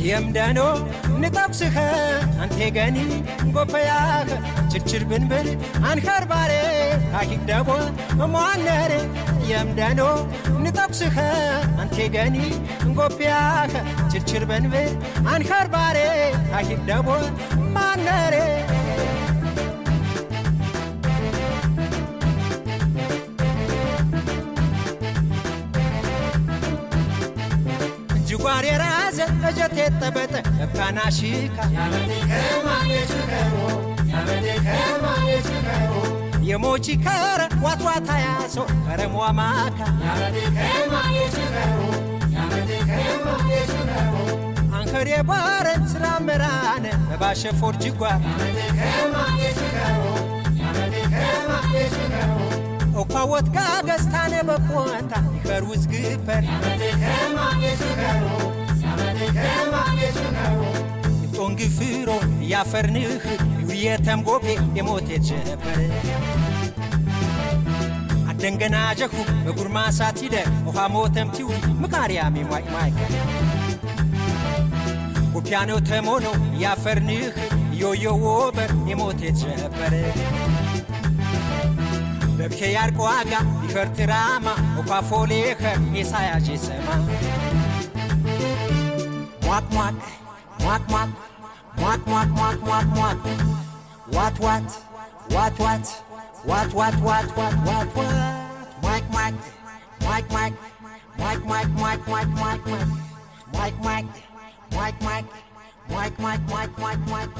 የምደኖ ንጠብስኸ አንቴ ገኒ ጎፈያኸ ችርችር ብንብል አንኸርባሬ ካሂደቦ ሟነሬ የምደኖ ንጠብስኸ አንቴ ገኒ ጎፈያኸ ችርችር ብንብል አንኸርባሬ ካሂደቦ ማነሬ ጅጓሬ ራዘ እጀቴ ጠበጠ እካናሽካ የሞቺ ከረ ዋትዋታ ያሶ ከረሟማካ አንከሬ ባረ ስራ መራነ በባሸፎር ጅጓ ኦኳወት ጋገስታነ በቆንታ ይኸርውዝ ግበር ጦንግፍሮ ያፈርንህ ዩሪየተም ጎቤ የሞቴት ጀበር አደንገና ጀኹ በጉርማሳት ሂደ ውሃ ሞተም ቲው ምካርያሜ ማይከ ጎፒያኖ ተሞኖ ያፈርንህ ዮዮ ወበር የሞቴት ጀበር በብኬ ያርቆዋጋ ይኸርትራማ ኦኳፎሌኸ ሜሳያጄ ሰማ ሟቅ ሟቅ ሟቅ ሟቅ ሟቅ ሟቅ ሟቅ ሟቅ ዋት ዋት ዋት ዋት ዋት ዋት ዋት ዋት ዋት ዋት ሟቅ ሟቅ ሟቅ ሟቅ ሟቅ ሟቅ ሟቅ ሟቅ ሟቅ ሟቅ ሟቅ ሟቅ ሟቅ ሟቅ ሟቅ ሟቅ ሟቅ ሟቅ